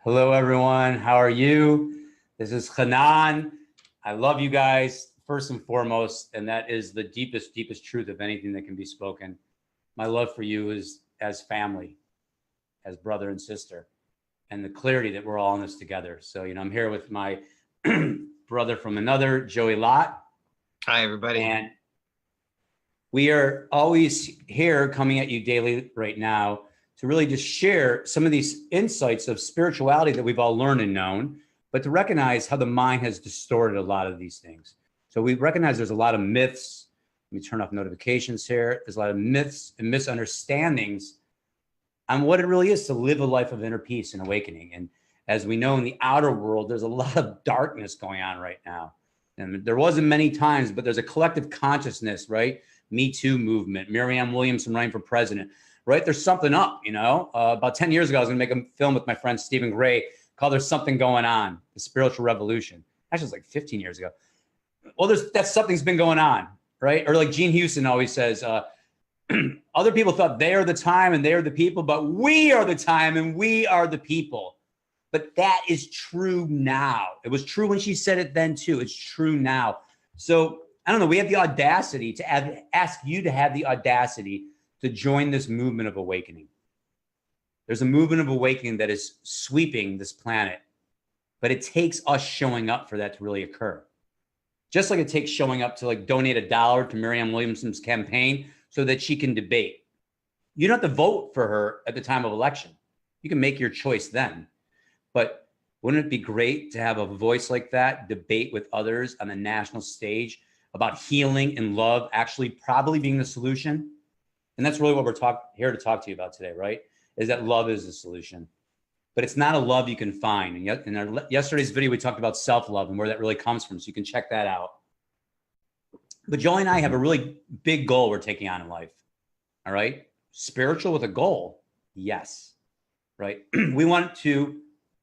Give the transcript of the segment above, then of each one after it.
Hello, everyone. How are you? This is Chanan. I love you guys first and foremost, and that is the deepest, deepest truth of anything that can be spoken. My love for you is as family, as brother and sister, and the clarity that we're all in this together. So, I'm here with my brother from another, Joey Lott, Hi, everybody. and we are always here coming at you daily right now to really just share some of these insights of spirituality that we've all learned and known, but to recognize how the mind has distorted a lot of these things. So we recognize there's a lot of myths. Let me turn off notifications here. There's a lot of myths and misunderstandings on what it really is to live a life of inner peace and awakening. And as we know in the outer world, there's a lot of darkness going on right now. And there wasn't many times, but there's a collective consciousness, right? Me Too movement, Marianne Williamson running for president, right? There's something up, About 10 years ago, I was gonna make a film with my friend Stephen Gray called There's Something Going On, the Spiritual Revolution. Actually, it was like 15 years ago. Well, something's been going on, right? Or like Gene Houston always says, other people thought they are the time and they are the people, but we are the time and we are the people. But that is true now. It was true when she said it then too. It's true now. So I don't know, we have the audacity to ask you to have the audacity to join this movement of awakening. There's a movement of awakening that is sweeping this planet, but it takes us showing up for that to really occur. Just like it takes showing up to like donate $1 to Marianne Williamson's campaign so that she can debate. You don't have to vote for her at the time of election. You can make your choice then. But wouldn't it be great to have a voice like that, debate with others on the national stage about healing and love actually probably being the solution? And that's really what we're here to talk to you about today, right? Is that love is the solution. But it's not a love you can find. And yet in our yesterday's video, we talked about self-love and where that really comes from. So you can check that out. But Joey and I have a really big goal we're taking on in life. All right. Spiritual with a goal. Yes. Right. We want to,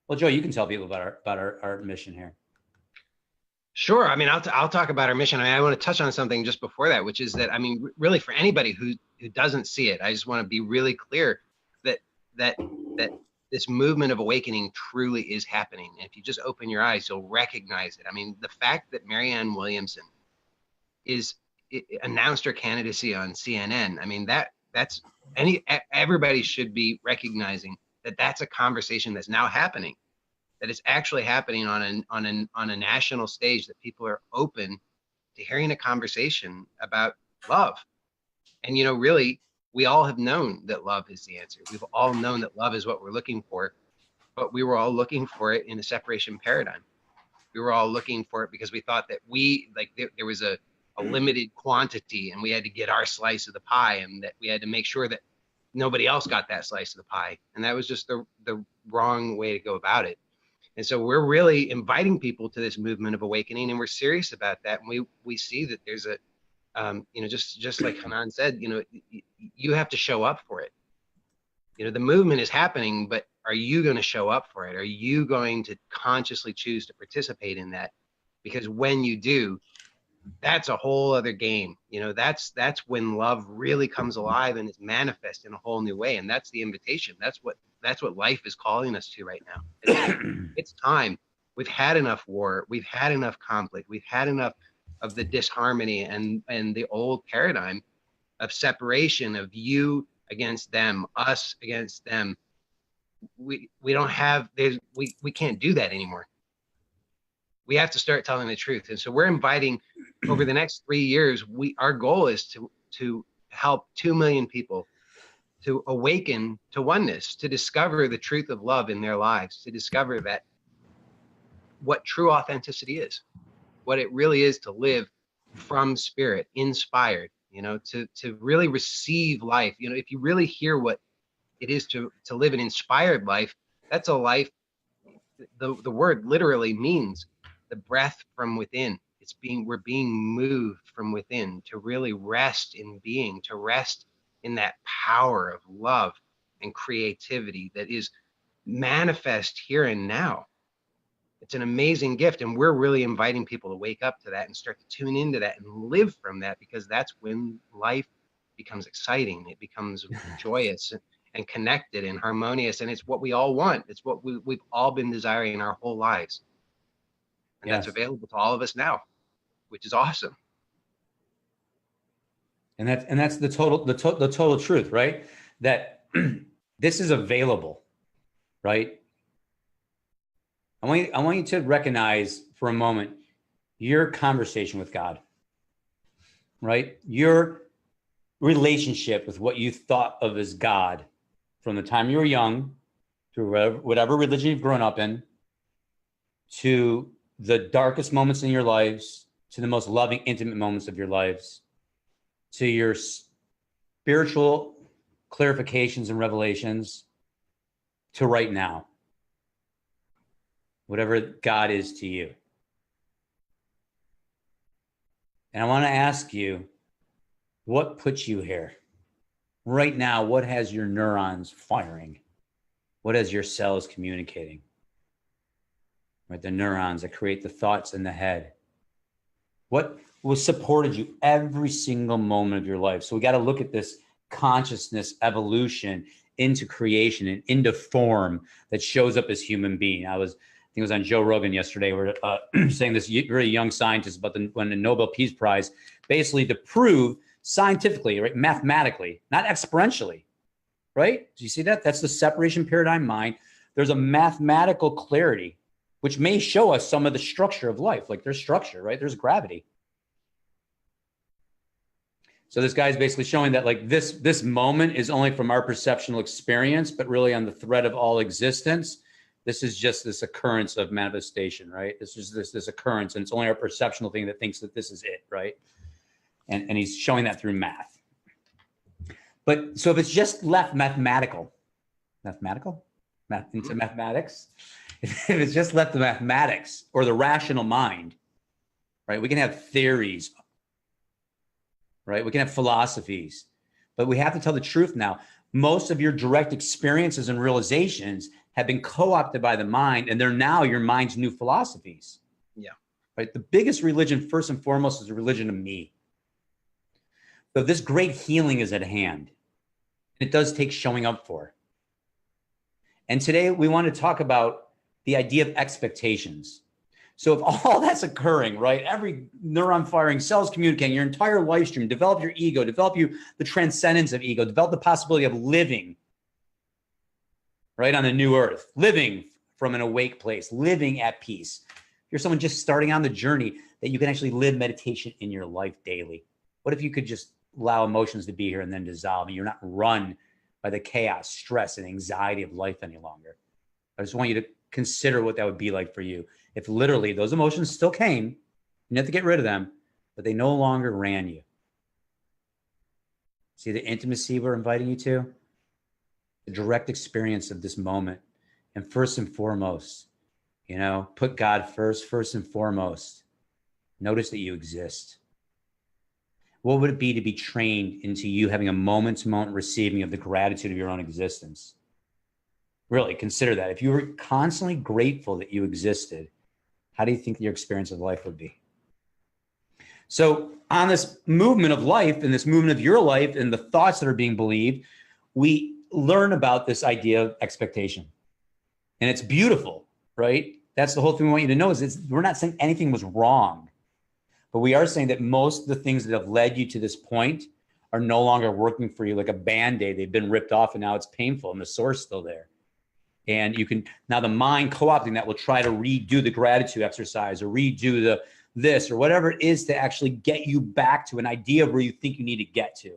well, Joey, you can tell people about our mission here. Sure. I mean, I'll talk about our mission. I want to touch on something just before that, which is that, I mean, really for anybody who doesn't see it, I just want to be really clear that this movement of awakening truly is happening. And if you just open your eyes, you'll recognize it. I mean, the fact that Marianne Williamson announced her candidacy on CNN. I mean, everybody should be recognizing that that's a conversation that's now happening, that it's actually happening on a national stage, that people are open to hearing a conversation about love. And, really, we all have known that love is the answer. We've all known that love is what we're looking for, but we were all looking for it in a separation paradigm. We were all looking for it because we thought that there was a limited quantity and we had to get our slice of the pie, and that we had to make sure that nobody else got that slice of the pie. And that was just the wrong way to go about it. And so we're really inviting people to this movement of awakening, and we're serious about that. And we see that there's a, just like Hanan said, you have to show up for it. The movement is happening, but are you going to show up for it? Are you going to consciously choose to participate in that? Because when you do, that's a whole other game. That's when love really comes alive and is manifest in a whole new way. And that's the invitation. That's what life is calling us to right now. It's time. We've had enough war. We've had enough conflict. We've had enough of the disharmony and the old paradigm of separation, of you against them, us against them. We can't do that anymore. We have to start telling the truth. And so we're inviting, over the next 3 years, our goal is to help 2 million people to awaken to oneness, to discover the truth of love in their lives, to discover that what true authenticity is, what it really is to live from spirit, inspired, to really receive life. If you really hear what it is to live an inspired life, that's a life, the word literally means the breath from within. We're being moved from within to really rest in being, to rest in that power of love and creativity that is manifest here and now. It's an amazing gift, and we're really inviting people to wake up to that and start to tune into that and live from that, because that's when life becomes exciting. It becomes joyous. and connected and harmonious. And it's what we all want. It's what we've all been desiring our whole lives. And Yes. that's available to all of us now, which is awesome. And that's the total truth, right? That this is available, right? I want you to recognize for a moment your conversation with God, right? Your relationship with what you thought of as God from the time you were young, through whatever religion you've grown up in, to the darkest moments in your lives, to the most loving, intimate moments of your lives, to your spiritual clarifications and revelations, to right now, whatever God is to you. And I want to ask you, what puts you here? Right now, what has your neurons firing? What has your cells communicating? Right, the neurons that create the thoughts in the head. What was supported you every single moment of your life? So we got to look at this consciousness evolution into creation and into form that shows up as human being. I think it was on Joe Rogan yesterday, where saying this very young scientist about when the Nobel Peace Prize, basically to prove scientifically, right, mathematically, not exponentially, right? Do you see that? That's the separation paradigm mind. There's a mathematical clarity, which may show us some of the structure of life. Like there's structure, right? There's gravity. So this guy's basically showing that like this moment is only from our perceptual experience, but really on the thread of all existence, this is just this occurrence of manifestation, right? This is this occurrence, and it's only our perceptual thing that thinks that this is it, right? And he's showing that through math. But so if it's just left mathematics, if it's just left to mathematics or the rational mind, right? We can have theories, right? We can have philosophies, but we have to tell the truth now. Most of your direct experiences and realizations have been co-opted by the mind, and they're now your mind's new philosophies. Yeah. Right? The biggest religion, first and foremost, is the religion of me. So this great healing is at hand. It does take showing up for. And today we want to talk about the idea of expectations. So if all that's occurring, right, every neuron firing, cells communicating, your entire life stream, develop your ego, develop the transcendence of ego, develop the possibility of living, right, on a new earth, living from an awake place, living at peace. If you're someone just starting on the journey, that you can actually live meditation in your life daily. What if you could just allow emotions to be here and then dissolve, and you're not run by the chaos, stress, and anxiety of life any longer? I just want you to consider what that would be like for you if literally those emotions still came. You have to get rid of them, but they no longer ran you. See the intimacy we're inviting you to? The direct experience of this moment. And first and foremost, put God first and foremost. Notice that you exist. What would it be to be trained into you having a moment-to-moment receiving of the gratitude of your own existence? Really consider that. If you were constantly grateful that you existed, how do you think your experience of life would be? So on this movement of life and this movement of your life and the thoughts that are being believed, we learn about this idea of expectation. And it's beautiful, right? That's the whole thing we want you to know is we're not saying anything was wrong, but we are saying that most of the things that have led you to this point are no longer working for you like a Band-Aid. They've been ripped off and now it's painful and the sore's still there. And you can, now the mind co-opting that will try to redo the gratitude exercise or redo this or whatever it is to actually get you back to an idea of where you think you need to get to.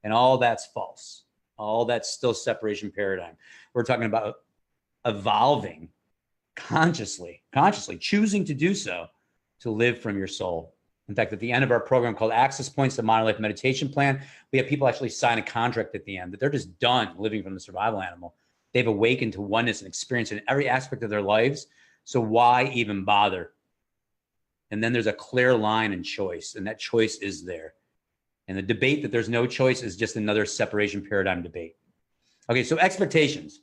And all that's false. All that's still separation paradigm. We're talking about evolving consciously, choosing to do so, to live from your soul. In fact, at the end of our program called Access Points, the Modern Life Meditation Plan, we have people actually sign a contract at the end that they're just done living from the survival animal. They've awakened to oneness and experience in every aspect of their lives. So why even bother? And then there's a clear line and choice, and that choice is there. And the debate that there's no choice is just another separation paradigm debate. Okay, so expectations.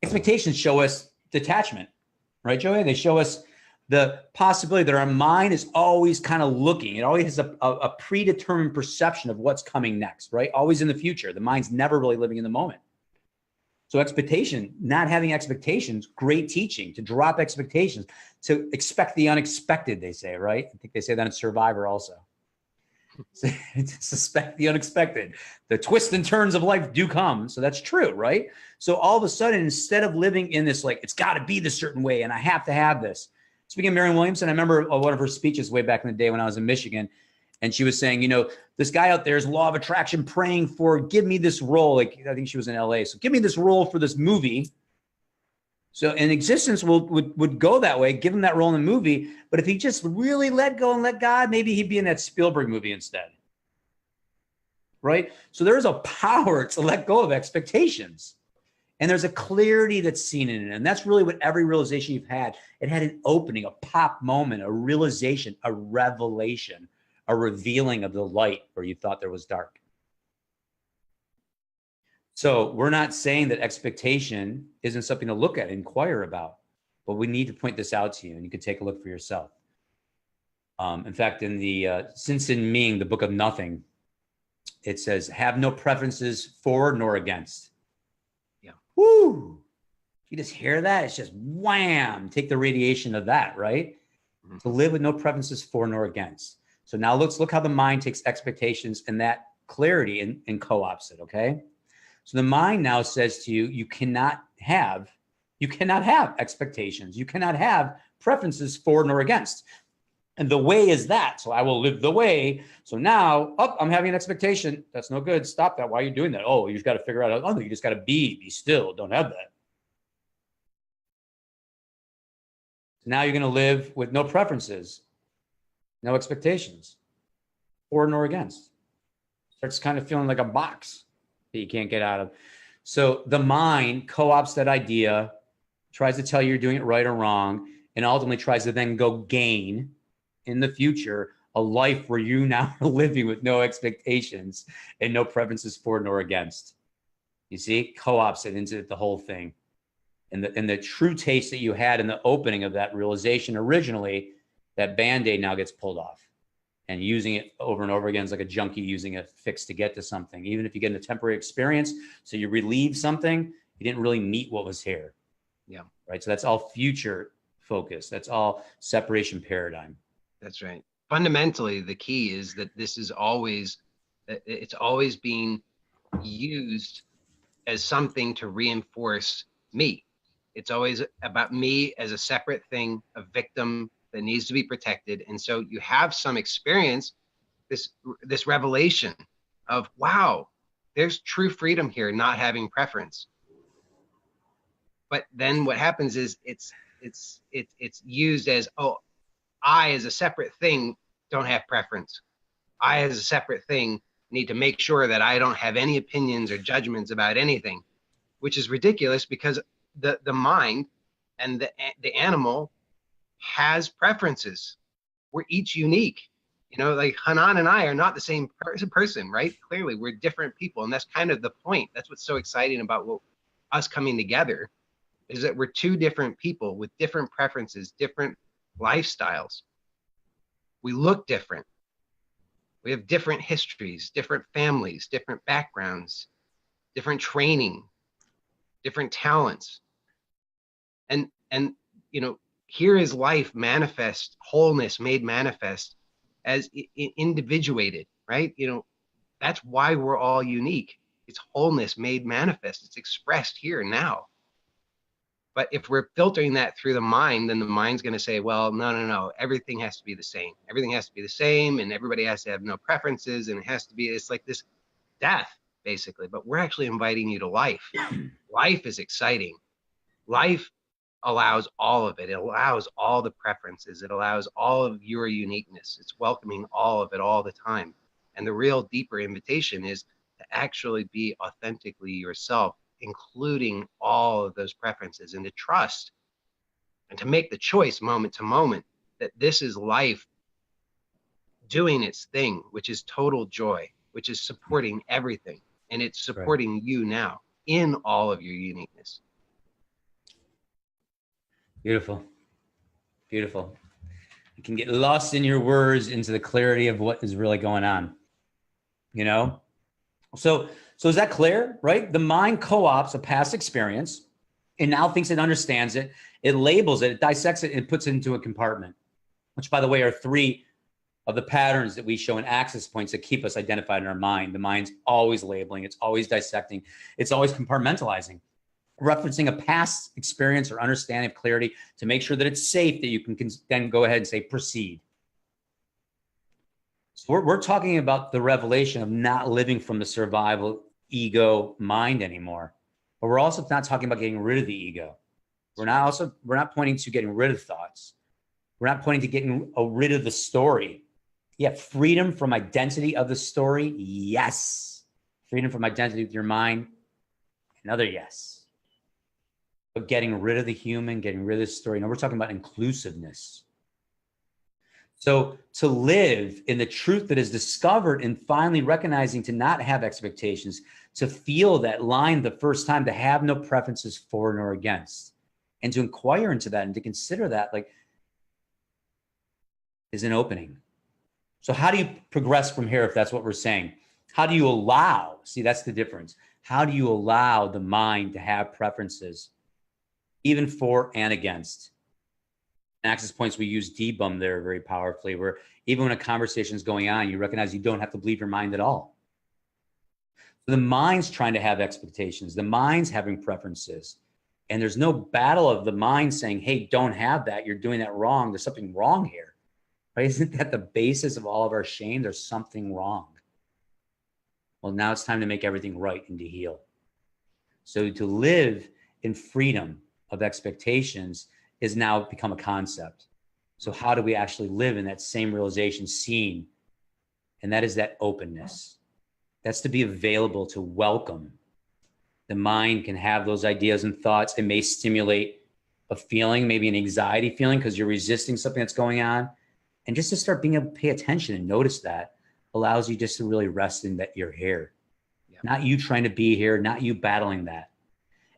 Expectations show us detachment, right, Joey? They show us the possibility that our mind is always kind of looking. It always has a predetermined perception of what's coming next, right? Always in the future. The mind's never really living in the moment. So expectation, not having expectations, great teaching, to drop expectations, to expect the unexpected, they say, right? I think they say that in Survivor also. To suspect the unexpected. The twists and turns of life do come. So that's true, right? So all of a sudden, instead of living in this, like, it's got to be this certain way and I have to have this. Speaking of Marianne Williamson, I remember one of her speeches way back in the day when I was in Michigan. And she was saying, you know, this guy out there is law of attraction praying for, give me this role. Like, I think she was in LA. So give me this role for this movie. So in existence would go that way, give him that role in the movie. But if he just really let go and let God, maybe he'd be in that Spielberg movie instead. Right? So there's a power to let go of expectations. And there's a clarity that's seen in it. And that's really what every realization you've had. It had an opening, a pop moment, a realization, a revelation, a revealing of the light where you thought there was dark. So we're not saying that expectation isn't something to look at, inquire about, but we need to point this out to you, and you can take a look for yourself. In fact, in the Since in Ming, the Book of Nothing, it says, have no preferences for nor against. Yeah. Woo! You just hear that? It's just wham! Take the radiation of that, right? Mm-hmm. To live with no preferences for nor against. So now let's look how the mind takes expectations and that clarity and co-ops it, okay? So the mind now says to you, you cannot have expectations. You cannot have preferences for nor against. And the way is that. So I will live the way. So now, I'm having an expectation. That's no good. Stop that. Why are you doing that? Oh, you've got to figure out, oh, you just got to be still. Don't have that. So now you're going to live with no preferences, no expectations, for nor against. Starts kind of feeling like a box that you can't get out of. So the mind co-ops that idea, tries to tell you you're doing it right or wrong, and ultimately tries to then go gain in the future a life where you now are living with no expectations and no preferences for nor against. You see, co-ops it into the whole thing. And the true taste that you had in the opening of that realization originally, that Band-Aid now gets pulled off. And using it over and over again is like a junkie using a fix to get to something. Even if you get a temporary experience, so you relieve something, you didn't really meet what was here. Yeah. Right. So that's all future focus. That's all separation paradigm. That's right. Fundamentally, the key is that it's always being used as something to reinforce me. It's always about me as a separate thing, a victim that needs to be protected. And so you have some experience, this revelation of, wow, there's true freedom here, not having preference. But then what happens is it's used as, oh, I as a separate thing don't have preference. I as a separate thing need to make sure that I don't have any opinions or judgments about anything, which is ridiculous because the mind and the animal has preferences. We're each unique. You know, like Chanan and I are not the same person, right? Clearly, we're different people. And that's kind of the point. That's what's so exciting about us coming together, is that we're two different people with different preferences, different lifestyles. We look different. We have different histories, different families, different backgrounds, different training, different talents. And you know, here is life manifest, wholeness made manifest as individuated, right? You know, that's why we're all unique. It's wholeness made manifest. It's expressed here now. But if we're filtering that through the mind, then the mind's going to say, well, no, everything has to be the same. Everything has to be the same, and everybody has to have no preferences, and it's like this death, basically. But we're actually inviting you to life. Life is exciting. Life allows all of it. It allows all the preferences. It allows all of your uniqueness. It's welcoming all of it all the time. And the real deeper invitation is to actually be authentically yourself, including all of those preferences, and to trust and to make the choice moment to moment that this is life doing its thing, which is total joy, which is supporting everything. And it's supporting you now in all of your uniqueness. Beautiful. Beautiful. You can get lost in your words into the clarity of what is really going on. You know? So is that clear, right? The mind co-opts a past experience and now thinks it understands it. It labels it, it dissects it, and puts it into a compartment, which, by the way, are 3 of the patterns that we show in access points that keep us identified in our mind. The mind's always labeling, it's always dissecting, it's always compartmentalizing, referencing a past experience or understanding of clarity to make sure that it's safe, that you can then go ahead and say, proceed. So we're talking about the revelation of not living from the survival ego mind anymore. But we're also not talking about getting rid of the ego. We're not pointing to getting rid of thoughts. We're not pointing to getting rid of the story. Yeah, freedom from identity of the story, yes. Freedom from identity with your mind, another yes. But getting rid of the human, getting rid of the story. No, we're talking about inclusiveness. So to live in the truth that is discovered and finally recognizing to not have expectations, to feel that line the first time, to have no preferences for nor against, and to inquire into that and to consider that, like, is an opening. So how do you progress from here if that's what we're saying? How do you allow, see, that's the difference. How do you allow the mind to have preferences, even for and against? In access points, we use debum there very powerfully, where even when a conversation is going on, you recognize you don't have to believe your mind at all. So the mind's trying to have expectations. The mind's having preferences. And there's no battle of the mind saying, hey, don't have that. You're doing that wrong. There's something wrong here. Right? Isn't that the basis of all of our shame? There's something wrong. Well, now it's time to make everything right and to heal. So to live in freedom of expectations is now become a concept. So how do we actually live in that same realization seen? And that is that openness. That's to be available to welcome. The mind can have those ideas and thoughts. It may stimulate a feeling, maybe an anxiety feeling because you're resisting something that's going on. And just to start being able to pay attention and notice that allows you just to really rest in that you're here. Yeah. Not you trying to be here, not you battling that.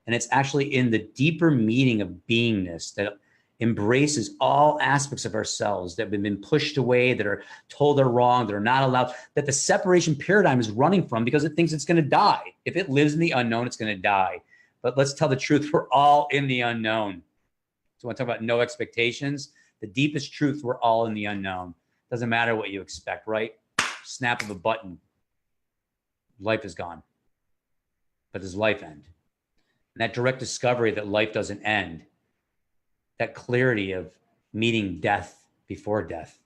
And it's actually in the deeper meaning of beingness that embraces all aspects of ourselves that have been pushed away, that are told they're wrong, that are not allowed, that the separation paradigm is running from because it thinks it's going to die. If it lives in the unknown, it's going to die. But let's tell the truth. We're all in the unknown. So when I talk about no expectations, the deepest truth, we're all in the unknown. Doesn't matter what you expect, right? Snap of a button. Life is gone. But does life end? And that direct discovery that life doesn't end, that clarity of meeting death before death,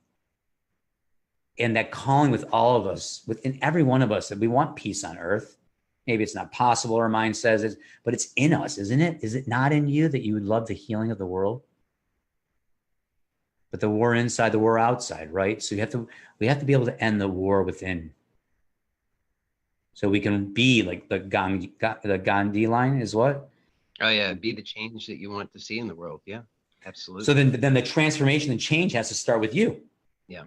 and that calling with all of us, within every one of us, that we want peace on earth. Maybe it's not possible, our mind says it, but it's in us, isn't it? Is it not in you that you would love the healing of the world? But the war inside, the war outside, right? So we have to be able to end the war within. So we can be like the Gandhi line is what? Oh yeah, be the change that you want to see in the world. Yeah, absolutely. So then the transformation and change has to start with you. Yeah,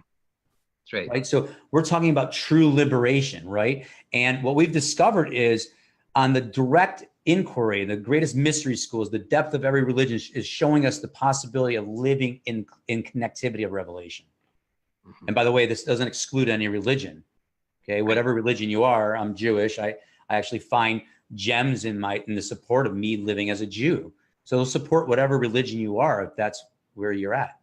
that's right. Right. So we're talking about true liberation, right? And what we've discovered is on the direct inquiry, the greatest mystery schools, the depth of every religion is showing us the possibility of living in connectivity of revelation. Mm-hmm. And by the way, this doesn't exclude any religion. Okay, whatever religion you are, I'm Jewish. I actually find gems in the support of me living as a Jew. So it'll support whatever religion you are, if that's where you're at.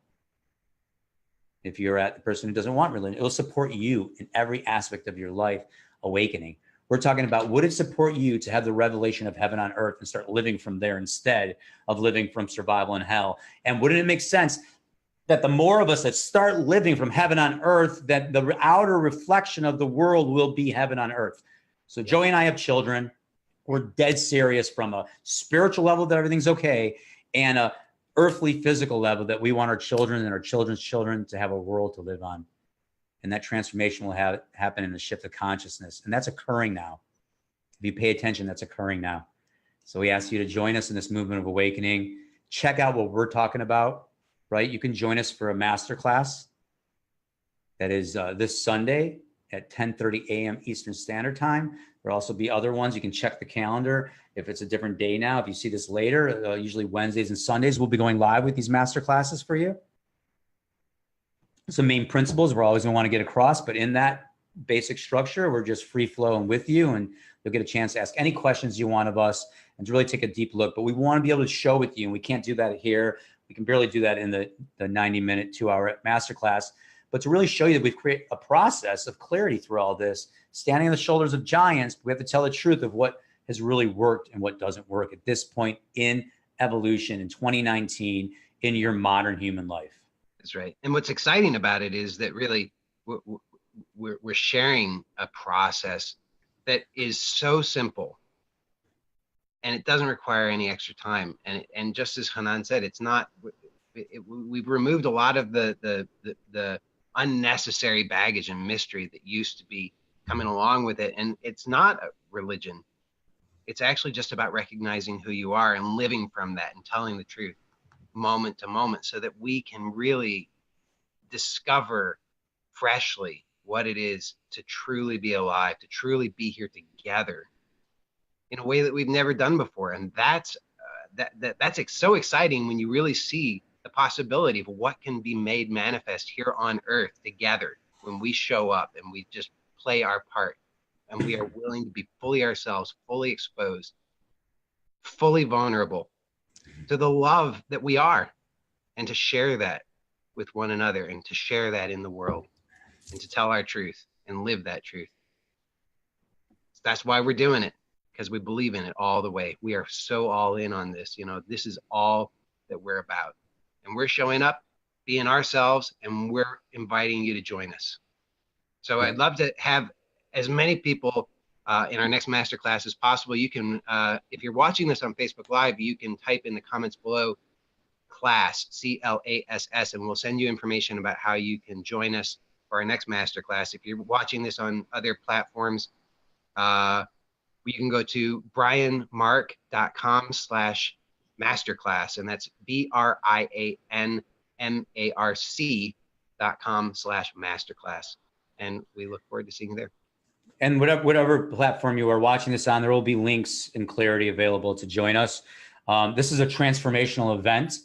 If you're at the person who doesn't want religion, it'll support you in every aspect of your life awakening. We're talking about, would it support you to have the revelation of heaven on earth and start living from there instead of living from survival in hell? And wouldn't it make sense that the more of us that start living from heaven on earth, that the outer reflection of the world will be heaven on earth? So Joey and I have children. We're dead serious from a spiritual level that everything's okay, and a earthly physical level that we want our children and our children's children to have a world to live on. And that transformation will happen in the shift of consciousness. And that's occurring now. If you pay attention, that's occurring now. So we ask you to join us in this movement of awakening. Check out what we're talking about, right? You can join us for a masterclass that is this Sunday at 10:30 a.m. Eastern Standard Time. There'll also be other ones. You can check the calendar if it's a different day now. If you see this later, usually Wednesdays and Sundays, we'll be going live with these masterclasses for you. some main principles we're always going to want to get across, but in that basic structure, we're just free flowing with you, and you'll get a chance to ask any questions you want of us and to really take a deep look. But we want to be able to show with you, and we can't do that here. We can barely do that in the 90-minute, 2-hour masterclass. But to really show you that we've created a process of clarity through all this, standing on the shoulders of giants, we have to tell the truth of what has really worked and what doesn't work at this point in evolution in 2019 in your modern human life. That's right. And what's exciting about it is that really we're sharing a process that is so simple, and it doesn't require any extra time. And just as Chanan said, it's not. We've removed a lot of the unnecessary baggage and mystery that used to be coming along with it. And it's not a religion. It's actually just about recognizing who you are and living from that and telling the truth moment to moment, so that we can really discover freshly what it is to truly be alive, to truly be here together in a way that we've never done before. And that's so exciting when you really see the possibility of what can be made manifest here on earth together when we show up and we just play our part, and we are willing to be fully ourselves, fully exposed, fully vulnerable to the love that we are, and to share that with one another, and to share that in the world, and to tell our truth and live that truth. That's why we're doing it, because we believe in it all the way. We are so all in on this. You know, this is all that we're about, and we're showing up, being ourselves, and we're inviting you to join us. So I'd love to have as many people in our next masterclass as possible. You can, if you're watching this on Facebook Live, you can type in the comments below class, CLASS, and we'll send you information about how you can join us for our next masterclass. If you're watching this on other platforms, you can go to brianmark.com/masterclass, and that's BRIANMARC.com/masterclass. And we look forward to seeing you there. And whatever platform you are watching this on, there will be links and clarity available to join us. This is a transformational event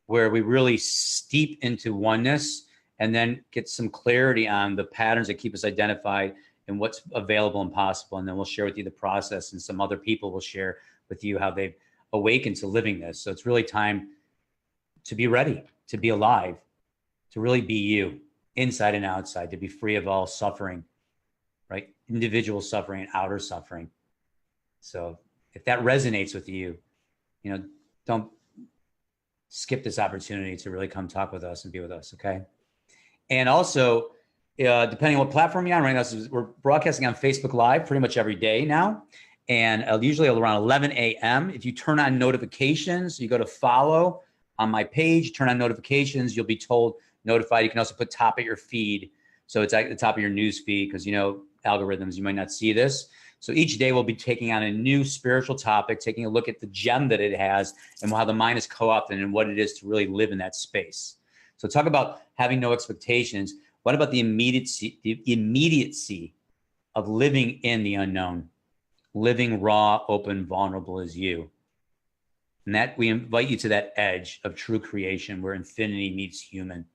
where we really steep into oneness and then get some clarity on the patterns that keep us identified and what's available and possible. And then we'll share with you the process, and some other people will share with you how they've awakened to living this. So it's really time to be ready, to be alive, to really be you, inside and outside, to be free of all suffering, right? Individual suffering and outer suffering. So if that resonates with you, you know, don't skip this opportunity to really come talk with us and be with us, okay? And also, depending on what platform you're on right now, so we're broadcasting on Facebook Live pretty much every day now, and usually around 11 a.m. If you turn on notifications, you go to follow on my page, turn on notifications, you'll be notified. You can also put top of your feed, so it's at the top of your news feed, because you know algorithms, you might not see this. So each day we'll be taking on a new spiritual topic, taking a look at the gem that it has and how the mind is co-opted and what it is to really live in that space. So talk about having no expectations. What about the immediacy of living in the unknown, living raw, open, vulnerable as you? And that we invite you to that edge of true creation where infinity meets human.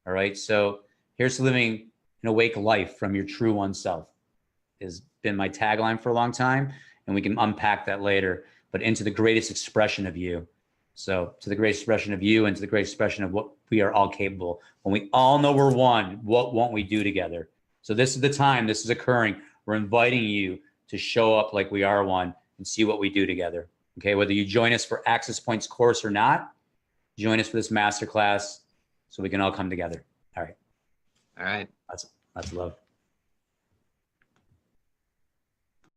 All right. So here's to living an awake life from your true oneself has been my tagline for a long time. And we can unpack that later, but into the greatest expression of you. So to the greatest expression of you and to the greatest expression of what we are all capable. When we all know we're one, what won't we do together? So this is the time this is occurring. We're inviting you to show up like we are one and see what we do together. Okay, whether you join us for Access Points course or not, join us for this masterclass so we can all come together. All right. All right. That's love.